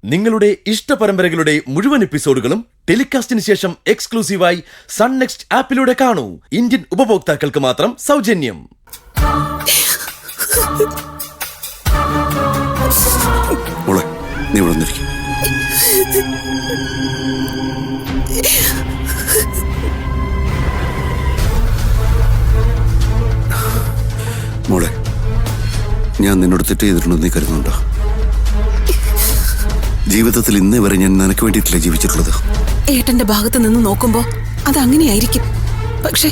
നിങ്ങളുടെ ഇഷ്ട പരമ്പരകളുടെ മുഴുവൻ എപ്പിസോഡുകളും ടെലികാസ്റ്റിന് ശേഷം എക്സ്ക്ലൂസീവായി സൺ നെക്സ്റ്റ് ആപ്പിലൂടെ കാണൂ. ഇന്ത്യൻ ഉപഭോക്താക്കൾക്ക് മാത്രം സൗജന്യം. മോളെ, ഞാൻ നിന്നോട് തെറ്റ് ചെയ്തിട്ടുണ്ടെന്ന് നീ കരുതുന്നുണ്ടോ? ജീവിതത്തിൽ ഇന്നേ വരെ ഞാൻ നിനക്ക് വേണ്ടിയിട്ടില്ല ജീവിച്ചിട്ടുള്ളത്. ഏട്ടന്റെ ഭാഗത്ത് നിന്ന് നോക്കുമ്പോ അത് അങ്ങനെയായിരിക്കും. പക്ഷെ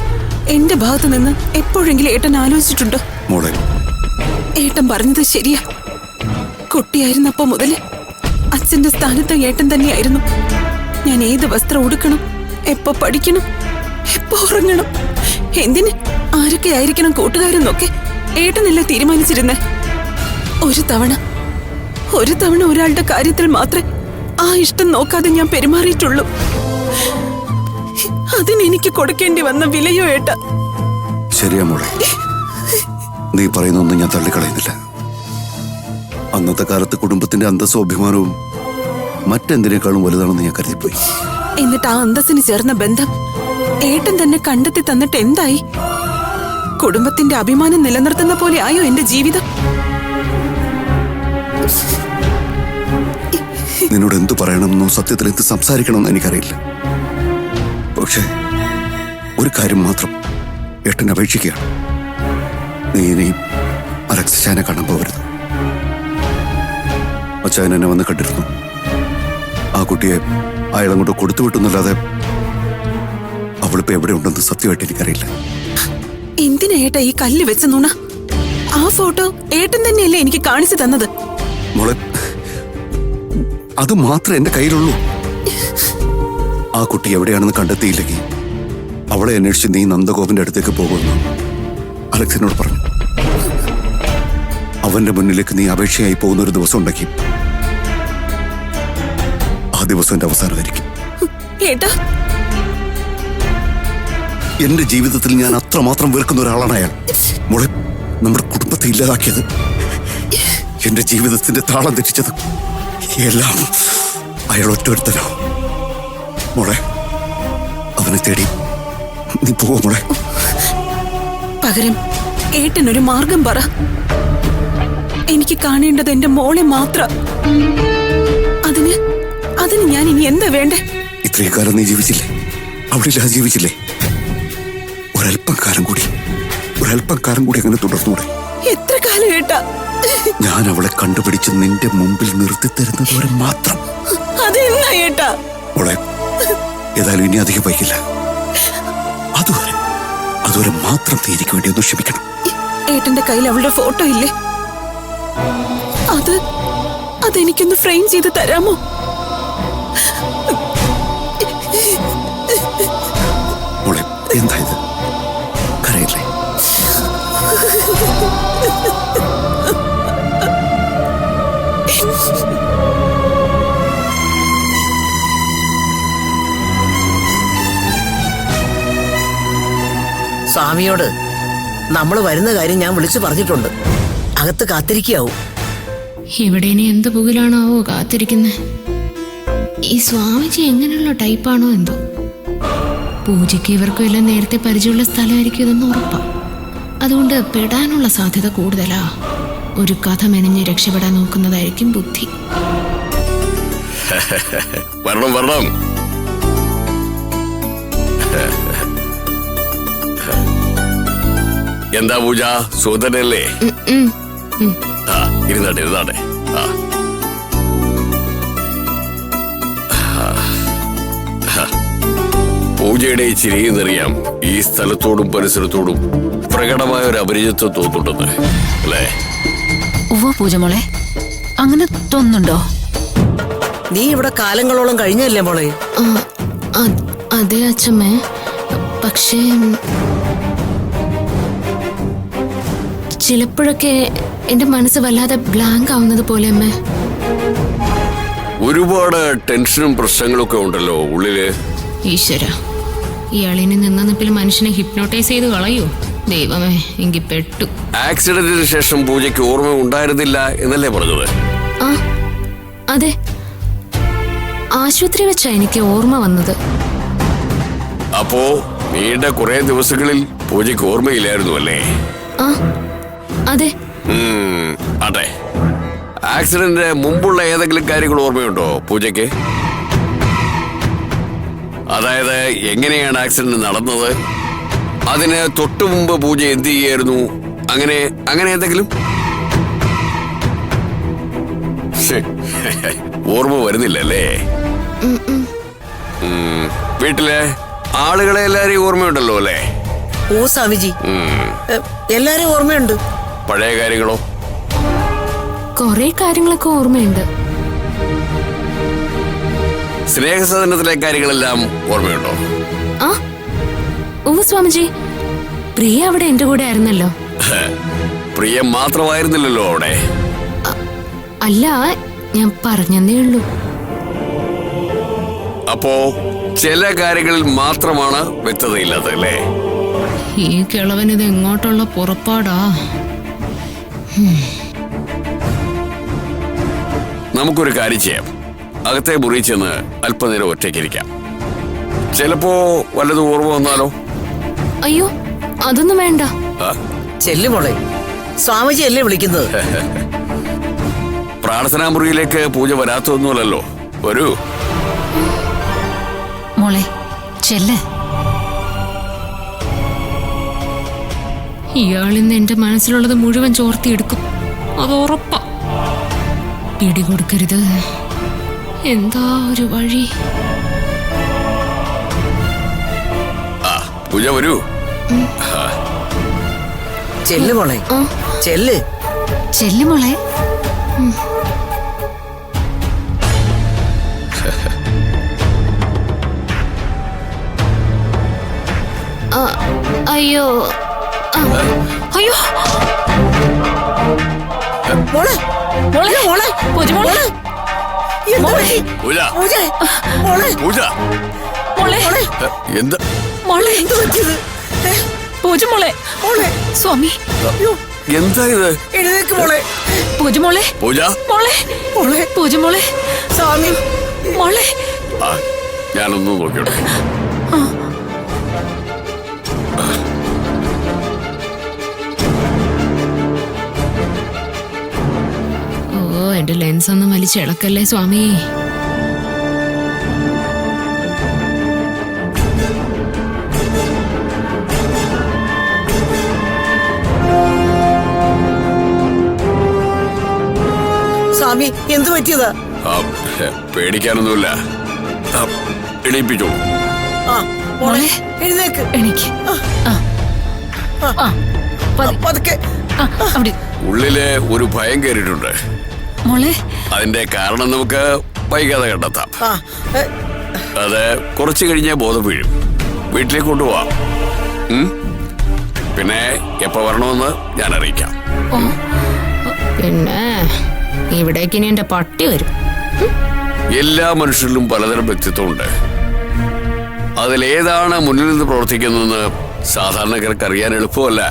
എന്റെ ഭാഗത്ത് നിന്ന് എപ്പോഴെങ്കിലും ഏട്ടൻ ആലോചിച്ചിട്ടുണ്ടോ? മോളെ, ഏട്ടൻ പറഞ്ഞത് ശരിയാ. കുട്ടിയായിരുന്നപ്പോ മുതല് അച്ഛന്റെ സ്ഥാനത്ത് ഏട്ടൻ തന്നെയായിരുന്നു. ഞാൻ ഏത് വസ്ത്രം ഉടുക്കണം, എപ്പോ പഠിക്കണം, എപ്പോ ഉറങ്ങണം, എന്തിന് ആരൊക്കെ ആയിരിക്കണം കൂട്ടുകാരെന്നൊക്കെ ഏട്ടനല്ലേ തീരുമാനിച്ചിരുന്നേ. ഒരു തവണ ഒരാളുടെ കാര്യത്തിൽ മാത്രമേ ആ ഇഷ്ടം നോക്കാതെ ഞാൻ പെരുമാറിയിട്ടുള്ളൂ. അതിനെനിക്ക് കൊടുക്കേണ്ടി വന്ന വിലയോ ഏട്ട. ശരിയാ മോളെ, നീ പറയുന്നൊന്നും ഞാൻ തള്ളിക്കളയുന്നില്ല. അന്നത്തെ കാലത്ത് കുടുംബത്തിന്റെ അന്തസ്സും അഭിമാനവും മറ്റെന്തിനേക്കാളും വലുതാണെന്ന് ഞാൻ കരുതിപ്പോയി. എന്നിട്ട് ആ അന്തസ്സിന് ചേർന്ന ബന്ധം ഏട്ടൻ തന്നെ കണ്ടെത്തി തന്നിട്ട് എന്തായി? കുടുംബത്തിന്റെ അഭിമാനം നിലനിർത്തുന്ന പോലെ ആയോ എന്റെ ജീവിതം? നിന്നോട് എന്തു പറയണമെന്നോ സത്യത്തിൽ എന്ത് സംസാരിക്കണമെന്നോ എനിക്കറിയില്ല. പക്ഷേ ഒരു കാര്യം മാത്രം ഏട്ടൻ അപേക്ഷിക്കുകയാണ്. നീ ഇനിയും അലക്സിനെ കാണാൻ പോകരുത്. അച്ഛൻ എന്നെ വന്ന് കണ്ടിരുന്നു. ആ കുട്ടിയെ അയാളങ്ങോട്ട് കൊടുത്തു വിട്ടുന്നല്ലാതെ അവളിപ്പോ എവിടെ ഉണ്ടെന്ന് സത്യമായിട്ട് എനിക്കറിയില്ല. എന്തിനാ ഏട്ടാ ഈ കല്ല് വെച്ച നുണ? ആ ഫോട്ടോ ഏട്ടൻ തന്നെയല്ലേ എനിക്ക് കാണിച്ചു തന്നത്? മോളെ, അത് മാത്രമേ എന്റെ കയ്യിലുള്ളൂ. ആ കുട്ടി എവിടെയാണെന്ന് കണ്ടെത്തിയില്ലെങ്കിൽ അവളെ അന്വേഷിച്ച് നീ നന്ദഗോപന്റെ അടുത്തേക്ക് പോകുമെന്ന് അലക്സിനോട് പറഞ്ഞു. അവന്റെ മുന്നിലേക്ക് നീ അപേക്ഷയായി പോകുന്ന ഒരു ദിവസം ഉണ്ടെങ്കിൽ ആ ദിവസം എന്റെ അവസാനമായിരിക്കും. ഏട്ടാ, എന്റെ ജീവിതത്തിൽ ഞാൻ അത്രമാത്രം വെറുക്കുന്ന ഒരാളാണ് അയാൾ. മോളെ, നമ്മുടെ കുടുംബത്തെ ഇല്ലാതാക്കിയത്, എന്റെ ജീവിതത്തിന്റെ താളം തെറ്റിച്ചത് എല്ലാം അയാൾ ഒറ്റൊരുത്തനോ. മോളെ, അവനെ തേടി നീ പോവോ മോളെ? പകരം ഏട്ടനൊരു മാർഗം പറ. എനിക്ക് കാണേണ്ടത് എന്റെ മോളെ മാത്രം. അതിന് ഞാൻ ഇനി എന്താ വേണ്ടേ? ഇത്രയും കാലം നീ ജീവിച്ചില്ലേ? അവളില്ലാതെ ജീവിച്ചില്ലേ? ഒരല്പം കാലം കൂടി അങ്ങനെ തുടർന്നൂടെ? എത്ര കാലം ഏട്ടാ? ഞാൻ അവളെ കണ്ടുപിടിച്ച് നിന്റെ മുമ്പിൽ നിർത്തി തരുന്നതുവരെ മാത്രം. അതെന്നാ ഏട്ടാ? മോളെ, ഏതായാലും ഇനി അധികം വൈകില്ല. അതുവരെ മാത്രം നീ എനിക്ക് വേണ്ടി ഒന്ന് ക്ഷമിക്കണം. ഏട്ടന്റെ കയ്യിൽ അവളുടെ ഫോട്ടോ ഇല്ലേ? അതെനിക്കൊന്ന് ഫ്രെയിം ചെയ്ത് തരാമോ? മോളെ, എന്താ ഇത്? കരയില്ലേ? സ്വാമിയോട് നമ്മൾ വരുന്ന കാര്യം ഞാൻ വിളിച്ചു പറഞ്ഞിട്ടുണ്ട്. അകത്ത് കാത്തിരിക്കാവൂ. ഇവിടെ ഇനി എന്ത് പുകിലാണാവോ കാത്തിരിക്കുന്നേ? ഈ സ്വാമിജി എങ്ങനെയുള്ള ടൈപ്പാണോ എന്തോ. പൂജയ്ക്ക് ഇവർക്കും എല്ലാം നേരത്തെ പരിചയമുള്ള സ്ഥലമായിരിക്കും ഇതെന്ന് ഉറപ്പാ. അതുകൊണ്ട് പെടാനുള്ള സാധ്യത കൂടുതലാ. ഒരു കഥ മെനഞ്ഞ് രക്ഷപ്പെടാൻ നോക്കുന്നതായിരിക്കും ബുദ്ധി. വരണം. എന്താ പൂജ, സുഹൃത്തല്ലേ? ഇരുന്നാട്ടെ. പൂജയുടെ ഈ ചിരിയെന്നറിയാം ഈ സ്ഥലത്തോടും പരിസരത്തോടും പ്രകടമായ ഒരു അപരിചിത്വം തോന്നുന്നുണ്ടെന്ന് അല്ലേ? പൂജമോളെ, അങ്ങനെ തോന്നുന്നുണ്ടോ? നീ ഇവിടെ കാലങ്ങളോളം കഴിഞ്ഞല്ലേ മോളെ? അതെ അച്ഛമ്മേ. പക്ഷേ ചിലപ്പോഴൊക്കെ എന്റെ മനസ്സ് വല്ലാതെ ബ്ലാങ്ക് ആവുന്നത് പോലെ അമ്മേ. ഒരുപാട് ടെൻഷനും പ്രശ്നങ്ങളൊക്കെ ഉണ്ടല്ലോ ഉള്ളില്. ഈശ്വര, ഇയാളിനി നിന്ന നിപ്പിൽ മനുഷ്യനെ ഹിപ്നോട്ടൈസ് ചെയ്ത് കളയോ? ദൈവമേ, എങ്കിൽ പെട്ടു. ആക്സിഡന്റിന് ശേഷം പൂജയ്ക്ക് ഓർമ്മ ഉണ്ടായിരുന്നില്ല എന്നല്ലേ പറഞ്ഞത്? അതെ, ആശുപത്രി വെച്ചാ എനിക്ക് ഓർമ്മ വന്നത്. അപ്പോ നീണ്ട കുറെ ദിവസങ്ങളിൽ പൂജയ്ക്ക് ഓർമ്മയില്ലായിരുന്നു അല്ലേ? ആ അതെ. അതെ. ആക്സിഡന്റിന് മുമ്പുള്ള ഏതെങ്കിലും കാര്യങ്ങൾ ഓർമ്മയുണ്ടോ പൂജയ്ക്ക്? അതായത് എങ്ങനെയാണ് ആക്സിഡന്റ് നടന്നത്, അതിന് തൊട്ടു മുമ്പ് പൂജ എന്ത് ചെയ്യായിരുന്നു, അങ്ങനെ എന്തെങ്കിലും? ഓർമ്മ വരുന്നില്ലല്ലേ? വീട്ടിലെ ആളുകളെ എല്ലാരെയും ഓർമ്മയുണ്ടല്ലോ അല്ലേ? ഓ സ്വാമിജി, എല്ലാരും ഓർമ്മയുണ്ട്. പഴയ കാര്യങ്ങളോ? കൊറേ കാര്യങ്ങളൊക്കെ ഓർമ്മയുണ്ട്. സ്നേഹസദനത്തിലെ കാര്യങ്ങളെല്ലാം ഓർമ്മയുണ്ടോ? ആ ഓ സ്വാമിജി, പ്രിയ അവിടെ എന്റെ കൂടെ ആയിരുന്നല്ലോ. പ്രിയ മാത്രമായിരുന്നില്ലല്ലോ അവിടെ. അല്ല, ഞാൻ പറഞ്ഞതേ ഉള്ളൂ. അപ്പോ ചില കാര്യങ്ങളിൽ മാത്രമാണ് വ്യക്തതയില്ലാത്തത് അല്ലേ? ഈ കിളവനിത് എങ്ങോട്ടുള്ള പുറപ്പാടാ? നമുക്കൊരു കാര്യം ചെയ്യാം. അകത്തെ മുറി ചെന്ന് അല്പനേരം ഒറ്റയ്ക്കിരിക്കാം. ചിലപ്പോ വല്ലതും ഓർമ്മ വന്നാലോ? അയ്യോ, അതൊന്നും വേണ്ട. ചെല്ലുമോളെ, സ്വാമിജി അല്ലേ വിളിക്കുന്നത്? പ്രാർത്ഥനാ മുറിയിലേക്ക് പൂജ വരാത്തൊന്നുമല്ലല്ലോ. വരൂ മോളെ, ചെല്ല്. ഇയാളിന്ന് എന്റെ മനസ്സിലുള്ളത് മുഴുവൻ ചോർത്തിയെടുക്കും, അത് ഉറപ്പാ. പിടികൊടുക്കരുത്. എന്താ ഒരു വഴി? പൂജ വരൂ. ചെല്ലുമോളെ, ചെല്ല്. ചെല്ല് മോളെ. അയ്യോ അയ്യോ, മോളെ, മോളെ, മോളെ, പൂജ മോളെ. എന്താ പറ്റി? പൂജ, പൂജ, മോളെ, പൂജ, മോളെ, എന്താ മോളെ, എന്ത് പറ്റിയത്? പൂജ മോളെ. മോളെ, സ്വാമി, എന്താ ഇത്? എഴുന്നേക്ക് മോളെ. പൂജ മോളെ. പൂജ, മോളെ, മോളെ, പൂജ മോളെ. സ്വാമി, മോളെ. ഞാനൊന്ന് നോക്കിയോട്ടെ. ഓ, എന്റെ ലെൻസ് ഒന്നും വലിച്ചിളക്കല്ലേ സ്വാമി. സ്വാമി, എന്ത് പറ്റിയതാ? പേടിക്കാനൊന്നുമില്ല. എണീപ്പിച്ചോളൂ. മോളെ, എഴുന്നേക്ക്. എനിക്ക് പതുക്കെ. ഉള്ളില് ഒരു ഭയം കയറിയിട്ടുണ്ട്. മോളെ, അതിന്റെ കാരണം നമുക്ക് വൈകാതെ കണ്ടെത്താം. ആ, അത് കുറച്ചു കഴിഞ്ഞേ ബോധം വീഴും. വീട്ടിലേക്ക് കൊണ്ടുപോവാം. പിന്നെ എപ്പോ വരണമെന്ന് ഞാൻ അറിയിക്കാം. പിന്നെ ഇവിടേക്ക് ഇനി എന്റെ പട്ടി വരും. എല്ലാ മനുഷ്യരിലും പലതരം വ്യക്തിത്വമുണ്ട്. അതിലേതാണ് മുന്നിൽ നിന്ന് പ്രവർത്തിക്കുന്നതെന്ന് സാധാരണക്കാർക്ക് അറിയാൻ എളുപ്പമല്ല.